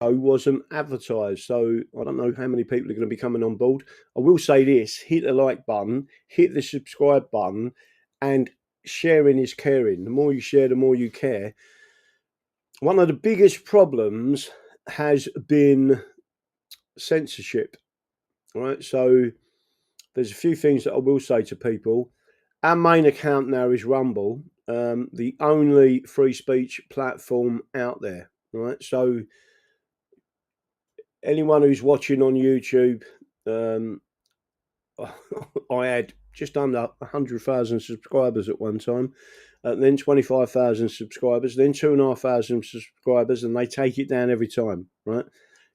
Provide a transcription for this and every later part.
wasn't advertised, so I don't know how many people are going to be coming on board. I will say this: hit the like button, hit the subscribe button, and sharing is caring. The more you share, the more you care. One of the biggest problems has been censorship, right? So there's a few things that I will say to people. Our main account now is Rumble, the only free speech platform out there, right? So anyone who's watching on YouTube, I had just under 100,000 subscribers at one time, then 25,000 subscribers, then 2,500 subscribers, and they take it down every time, right?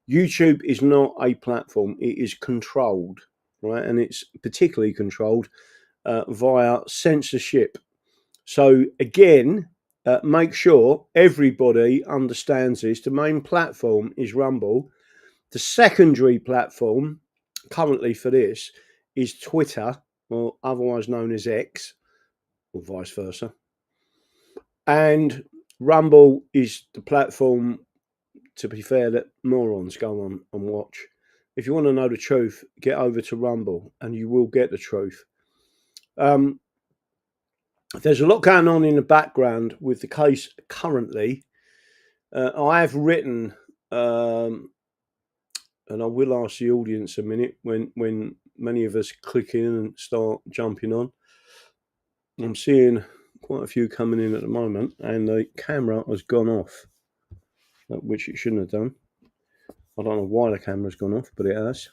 YouTube is not a platform, it is controlled, right? And it's particularly controlled via censorship. So again, make sure everybody understands this. The main platform is Rumble. The secondary platform currently for this is Twitter, or otherwise known as X, or vice versa. And Rumble is the platform, to be fair, that morons go on and watch. If you want to know the truth, get over to Rumble and you will get the truth. There's a lot going on in the background with the case currently. I have written, and I will ask the audience a minute when many of us click in and start jumping on. I'm seeing quite a few coming in at the moment, and the camera has gone off, which it shouldn't have done. I don't know why the camera's gone off, but it has.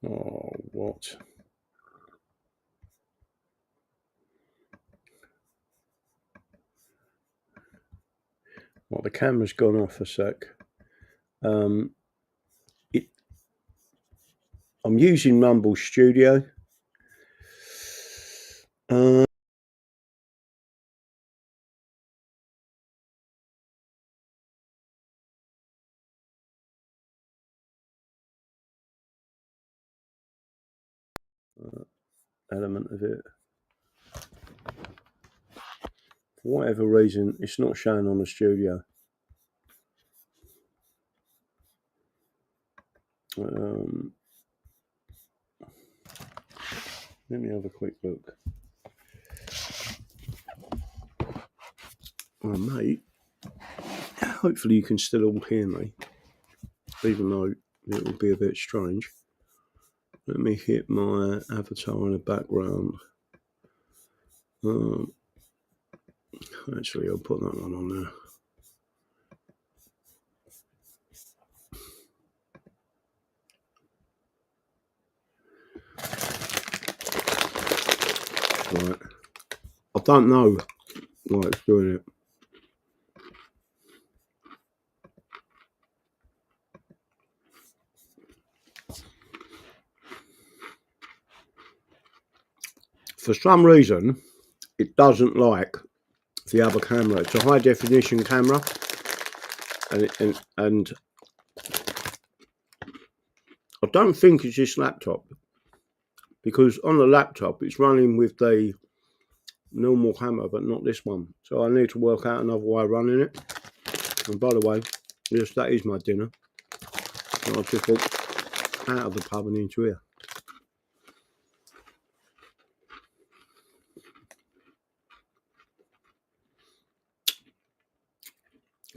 Oh, what? Well, the camera's gone off a sec. I'm using Rumble Studio. Element of it. For whatever reason, it's not showing on the studio. Let me have a quick look. Oh, mate. Hopefully you can still all hear me, even though it will be a bit strange. Let me hit my avatar in the background. Actually, I'll put that one on there. Right. I don't know why it's doing it. For some reason, it doesn't like the other camera. It's a high definition camera, and I don't think it's this laptop, because on the laptop it's running with the normal camera, but not this one. So I need to work out another way of running it. And by the way, yes, that is my dinner. And I just walked out of the pub and into here.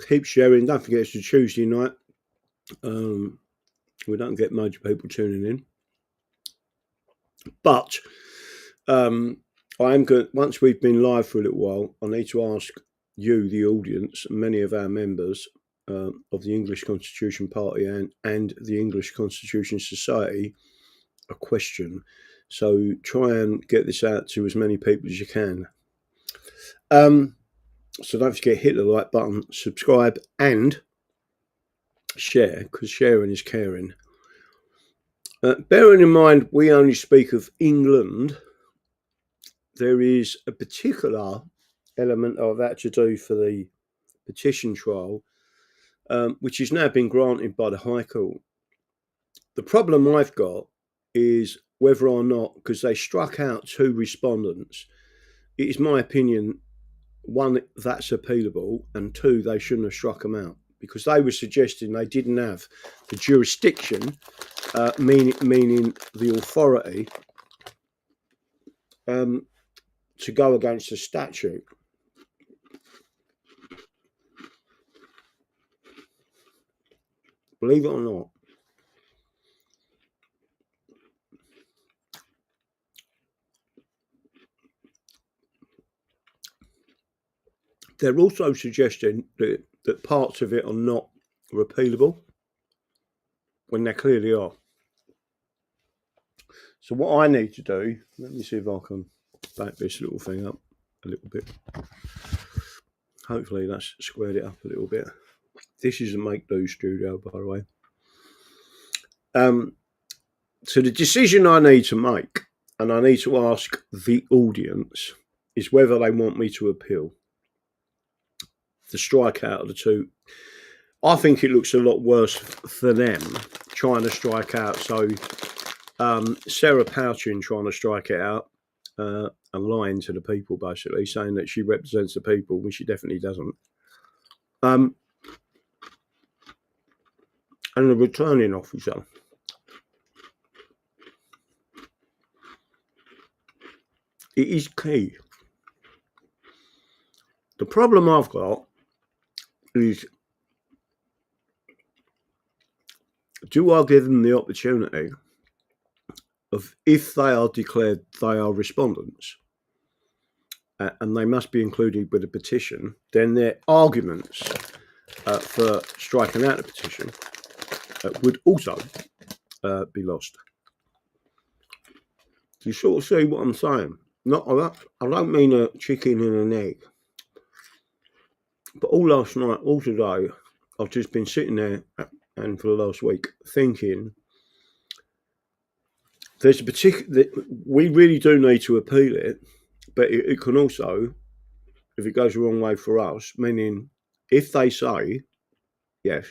Keep sharing. Don't forget it's a Tuesday night. We don't get major people tuning in, but I am going. Once we've been live for a little while, I need to ask you, the audience, many of our members of the English Constitution Party and the English Constitution Society, a question. So try and get this out to as many people as you can. So don't forget, hit the like button, subscribe, and share, because sharing is caring. Bearing in mind we only speak of England, there is a particular element of that to do for the petition trial, which has now been granted by the High Court. The problem I've got is whether or not, because they struck out 2 respondents, it is my opinion one, that's appealable, and two, they shouldn't have struck them out because they were suggesting they didn't have the jurisdiction, meaning the authority, to go against the statute. Believe it or not, they're also suggesting that parts of it are not repealable when they clearly are. So what I need to do, let me see if I can back this little thing up a little bit. Hopefully that's squared it up a little bit. This is a Make Do studio, by the way. So the decision I need to make, and I need to ask the audience, is whether they want me to appeal the strike out of the two. I think it looks a lot worse for them trying to strike out. So Sarah Pouchin trying to strike it out and lying to the people, basically saying that she represents the people when she definitely doesn't. And the returning officer, it is key. The problem I've got is, do I give them the opportunity of, if they are declared they are respondents and they must be included with a petition, then their arguments for striking out the petition would also be lost. Do you sort of see what I'm saying? I don't mean a chicken and an egg. But all last night, all today, I've just been sitting there, and for the last week, thinking there's a particular, we really do need to appeal it, but it can also, if it goes the wrong way for us, meaning if they say, yes,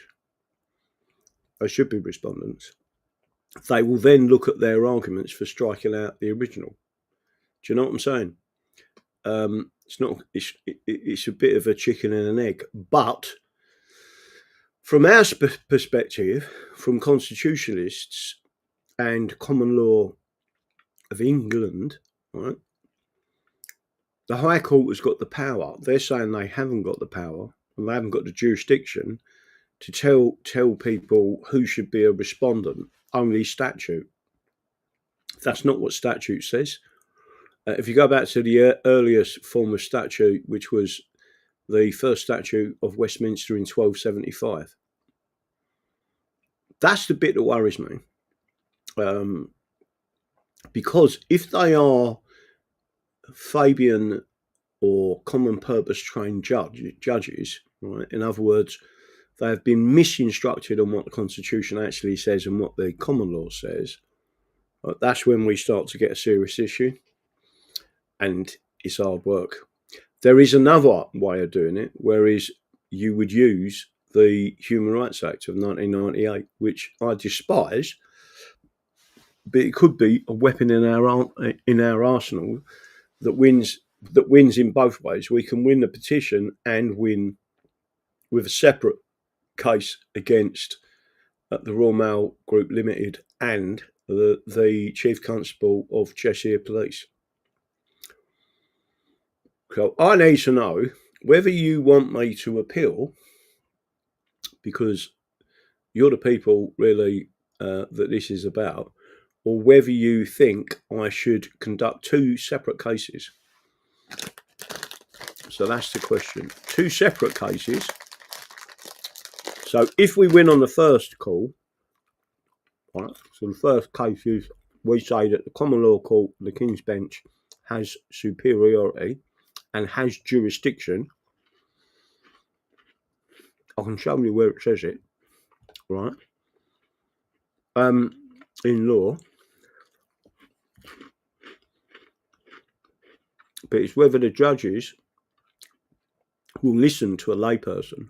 they should be respondents, they will then look at their arguments for striking out the original. Do you know what I'm saying? It's a bit of a chicken and an egg, but from our perspective, from constitutionalists and common law of England, right, the High Court has got the power. They're saying they haven't got the power and they haven't got the jurisdiction to tell people who should be a respondent. Only statute. That's not what statute says. If you go back to the earliest form of statute, which was the first statute of Westminster in 1275, that's the bit that worries me. Because if they are Fabian or common purpose trained judges, right? In other words, they have been misinstructed on what the Constitution actually says and what the common law says. That's when we start to get a serious issue, and it's hard work. There is another way of doing it, whereas you would use the Human Rights Act of 1998, which I despise, but it could be a weapon in our arsenal that wins in both ways. We can win the petition and win with a separate case against the Royal Mail Group Limited and the Chief Constable of Cheshire Police. So I need to know whether you want me to appeal, because you're the people really that this is about, or whether you think I should conduct two separate cases. So that's the question. Two separate cases. So if we win on the first call, right, so the first case is we say that the common law court, the King's Bench, has superiority and has jurisdiction. I can show you where it says it, right? In law. But it's whether the judges will listen to a layperson.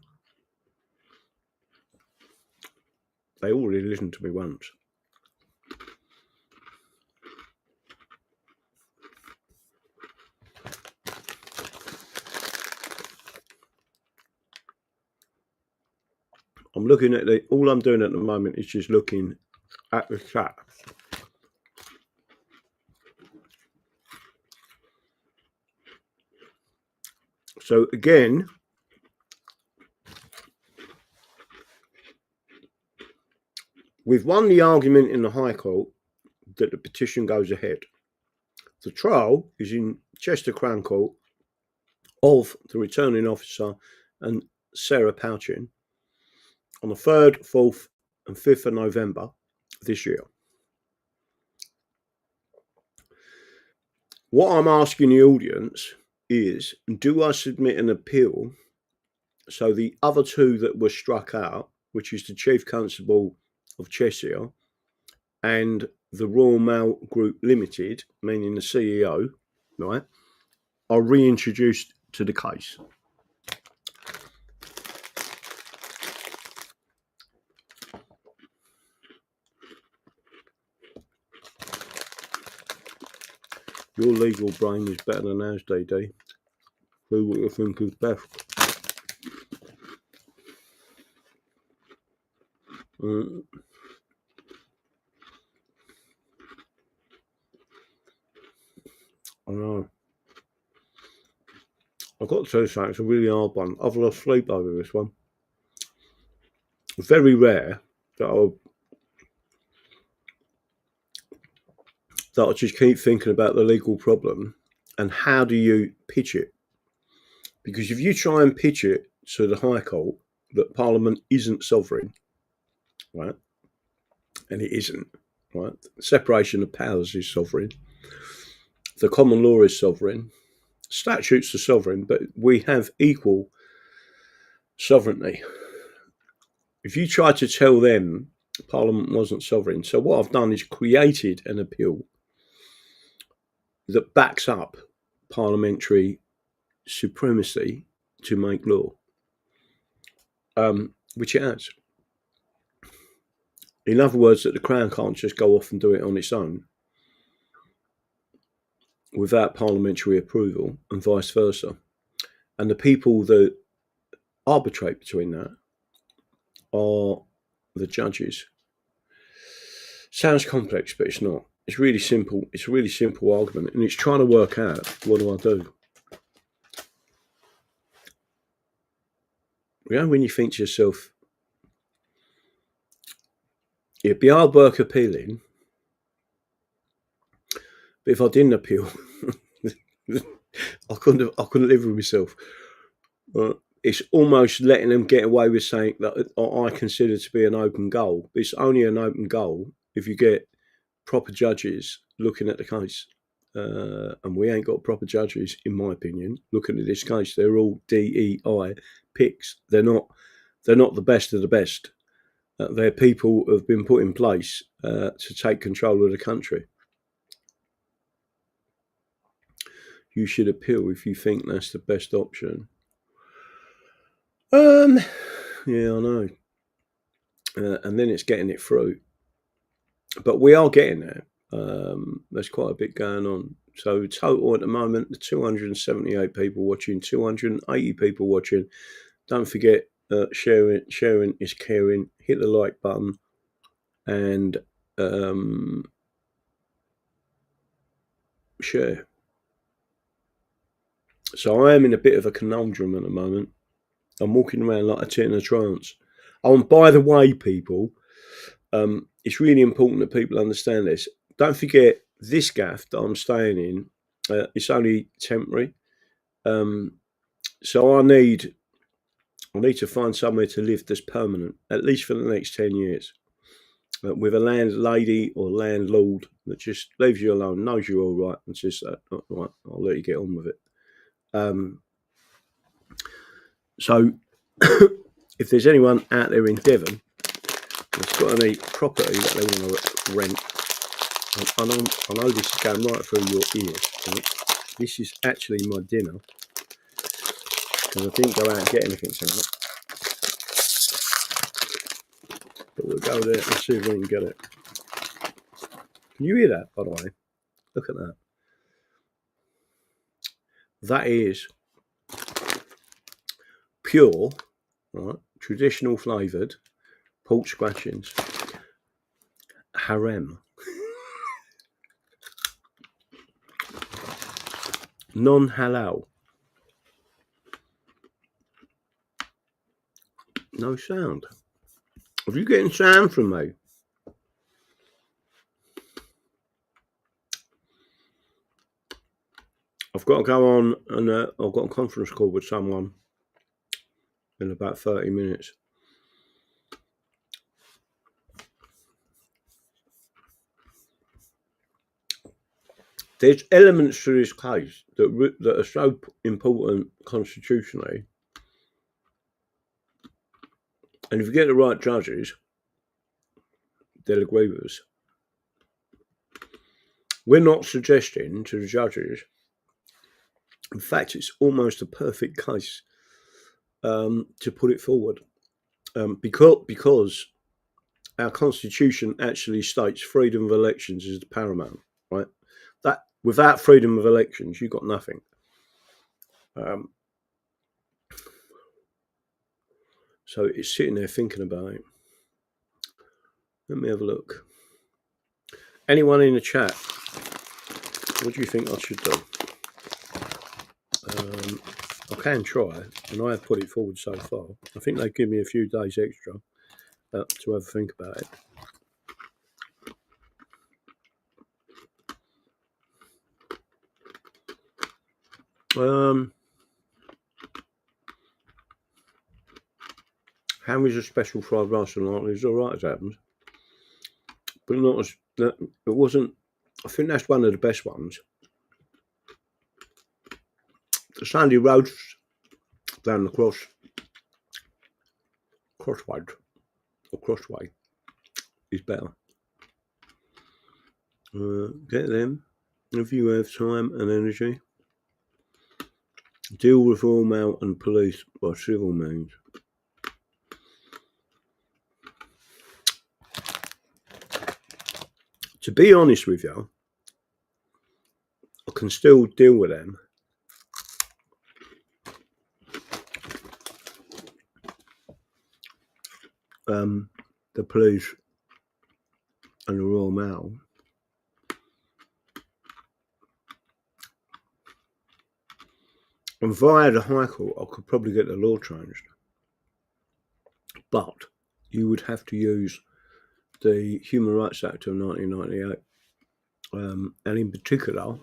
They already listened to me once. I'm looking at all I'm doing at the moment is just looking at the chat. So again, we've won the argument in the High Court that the petition goes ahead. The trial is in Chester Crown Court of the returning officer and Sarah Pouchin on the 3rd, 4th and 5th of November this year. What I'm asking the audience is, do I submit an appeal so the other two that were struck out, which is the Chief Constable of Cheshire and the Royal Mail Group Limited, meaning the CEO, right, are reintroduced to the case? Your legal brain is better than ours, DD. Do what you think is best. I know. I've got to tell you something, it's a really hard one. I've lost sleep over this one. It's very rare that I just keep thinking about the legal problem and how do you pitch it? Because if you try and pitch it to the High Court that Parliament isn't sovereign, right, and it isn't, right, separation of powers is sovereign, the common law is sovereign, statutes are sovereign, but we have equal sovereignty. If you try to tell them Parliament wasn't sovereign, so what I've done is created an appeal that backs up parliamentary supremacy to make law, which it has. In other words, that the Crown can't just go off and do it on its own without parliamentary approval and vice versa. And the people that arbitrate between that are the judges. Sounds complex, but it's not. It's really simple. It's a really simple argument, and it's trying to work out, what do I do? You know, when you think to yourself, it'd be hard work appealing, but if I didn't appeal, I couldn't live with myself. It's almost letting them get away with saying that I consider to be an open goal. It's only an open goal if you get proper judges looking at the case. And we ain't got proper judges, in my opinion, looking at this case. They're all DEI picks. They're not the best of the best. They're people who have been put in place to take control of the country. You should appeal if you think that's the best option. Yeah, I know. And then it's getting it through. But we are getting there. There's quite a bit going on. So total at the moment, 278 people watching, 280 people watching. Don't forget, sharing is caring. Hit the like button and share. So I am in a bit of a conundrum at the moment. I'm walking around like a tit in a trance. Oh, and by the way, people, it's really important that people understand this. Don't forget, this gaff that I'm staying in, it's only temporary. So I need to find somewhere to live that's permanent, at least for the next 10 years. With a landlady or landlord that just leaves you alone, knows you're all right, and says, right, I'll let you get on with it. So if there's anyone out there in Devon that's got any property that they want to rent, I know this is going right through your ears. Right? This is actually my dinner, because I didn't go out and get anything tonight. But we'll go there and see if we can get it. Can you hear that, by the way? Look at that. That is pure, right, traditional flavoured pork scratchings. Harem. Non-halal. No sound. Are you getting sound from me? I've got to go on and I've got a conference call with someone in about 30 minutes. There's elements to this case that are so important constitutionally, and if you get the right judges, they'll agree with us. We're not suggesting to the judges. In fact, it's almost a perfect case to put it forward, because our constitution actually states freedom of elections is paramount, right? That without freedom of elections, you've got nothing. So it's sitting there thinking about it. Let me have a look. Anyone in the chat, what do you think I should do? I can try, and I have put it forward so far. I think they give me a few days extra to have a think about it. Harry's a special fried rice and lightly is alright as happens, but not as it wasn't. I think that's one of the best ones. The Sandy roast down the crossway is better. Get them if you have time and energy. Deal with Royal and police by civil means. To be honest with you, I can still deal with them. The police and the Royal Mail. And via the High Court, I could probably get the law changed. But you would have to use the Human Rights Act of 1998. And in particular,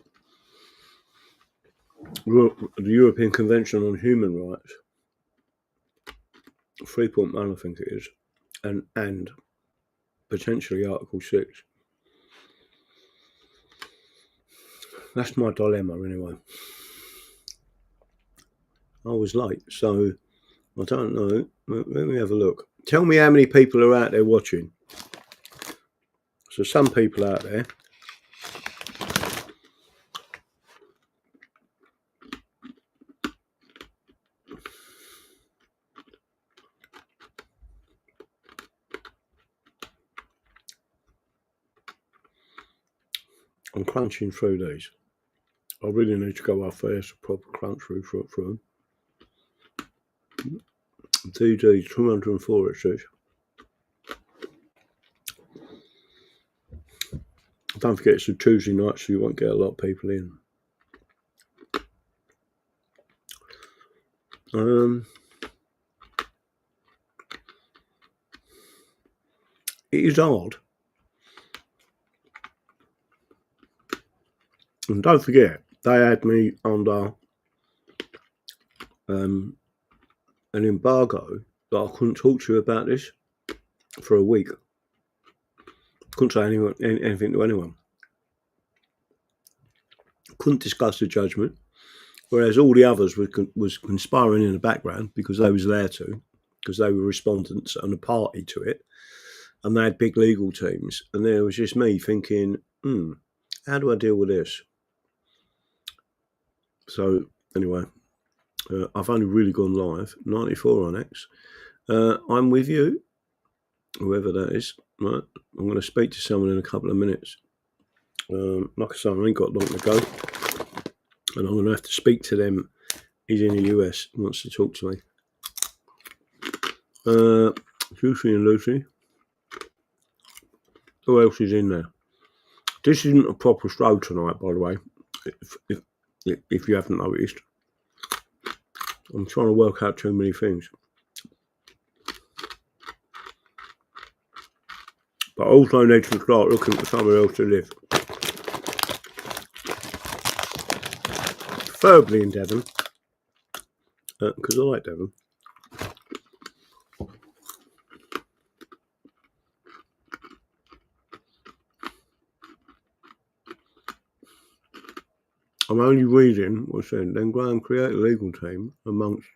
the European Convention on Human Rights, 3.1, I think it is, and potentially Article 6. That's my dilemma anyway. I was late, so I don't know. Let me have a look. Tell me how many people are out there watching. So some people out there. I'm crunching through these. I really need to go off first, a proper crunch through them. DD 204 it says. Don't forget it's a Tuesday night, so you won't get a lot of people in. It is odd. And don't forget, they had me under an embargo that I couldn't talk to you about this for a week. Couldn't say anything to anyone. Couldn't discuss the judgment, whereas all the others was conspiring in the background because they was there to, because they were respondents and a party to it, and they had big legal teams. And there was just me thinking, how do I deal with this? So anyway, I've only really gone live, 94 on X. I'm with you, whoever that is. Right, I'm going to speak to someone in a couple of minutes. Like I said, I ain't got long to go, and I'm going to have to speak to them. He's in the US, he wants to talk to me. Juicy and Lucy. Who else is in there? This isn't a proper stroll tonight, by the way, if you haven't noticed. I'm trying to work out too many things. But I also need to start looking for somewhere else to live. Preferably in Devon, because I like Devon. I'm only reading what's said, then Graham create a legal team amongst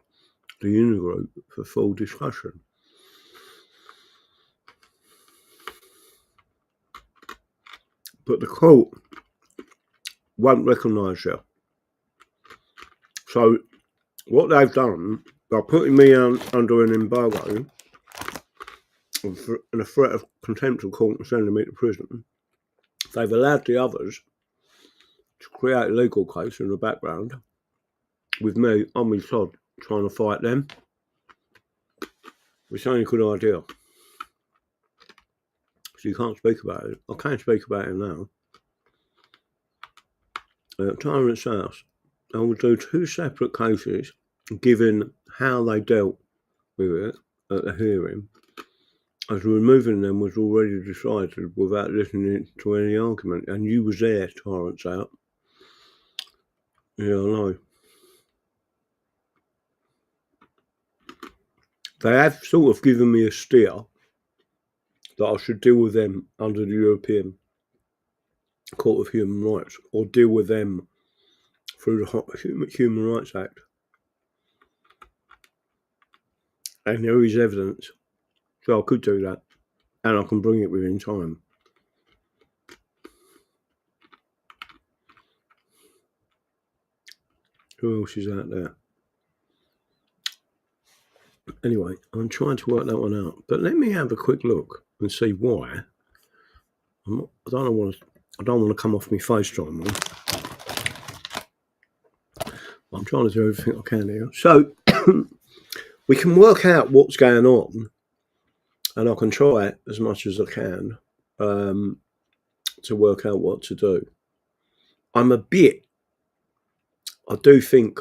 the union group for full discussion. But the court won't recognise you. So what they've done, by putting me under an embargo and a threat of contempt of court and sending me to prison, they've allowed the others to create a legal case in the background with me on my sod trying to fight them. Which ain't a good idea. So you can't speak about it. I can't speak about it now. Tyrant's House. I will do 2 separate cases, given how they dealt with it at the hearing, as removing them was already decided without listening to any argument. And you was there, Tyrant's House. Yeah, I know. They have sort of given me a steer that I should deal with them under the European Court of Human Rights, or deal with them through the Human Rights Act. And there is evidence, so I could do that, and I can bring it within time. Who else is out there? Anyway, I'm trying to work that one out, but let me have a quick look and see why. I don't want to come off my face trying one. I'm trying to do everything I can here. So we can work out what's going on, and I can try it as much as I can to work out what to do. I do think,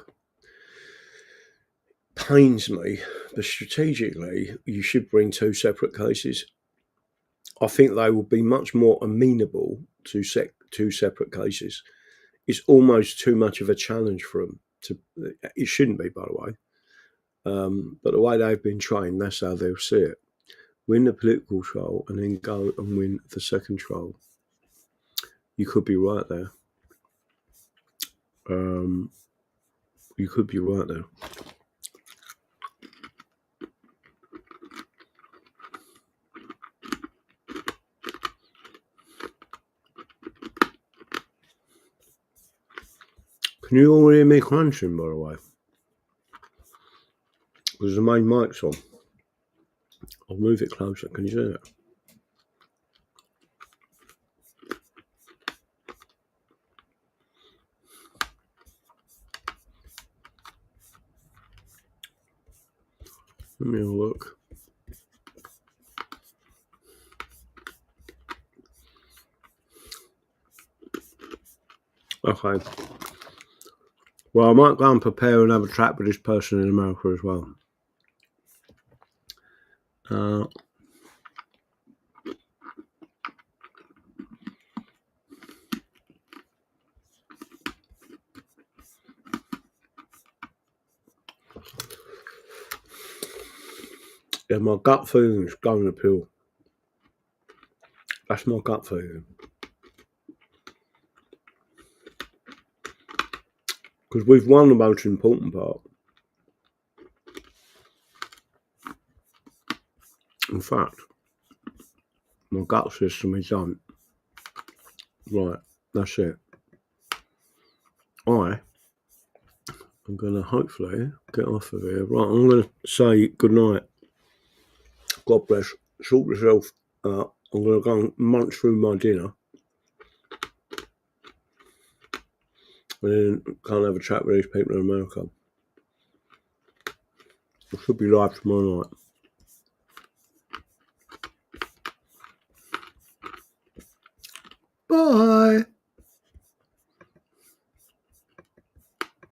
pains me, but strategically you should bring 2 separate cases. I think they will be much more amenable to 2 separate cases. It's almost too much of a challenge for them. It shouldn't be, by the way. But the way they've been trained, that's how they'll see it. Win the political trial and then go and win the second trial. You could be right there. You could be right there. Can you all hear me crunching, by the way? Because the main mic's on. I'll move it closer. Can you see it? Let me have a look. Okay. Well, I might go and prepare another chat with this person in America as well. Yeah, my gut feeling is going uphill. That's my gut feeling. Because we've won the most important part. In fact, my gut says to me, don't. Right, that's it. I'm going to hopefully get off of here. Right, I'm going to say good night. God bless. Sort yourself out. I'm going to go and munch through my dinner. And then go and have a chat with these people in America. I should be live tomorrow night. Bye.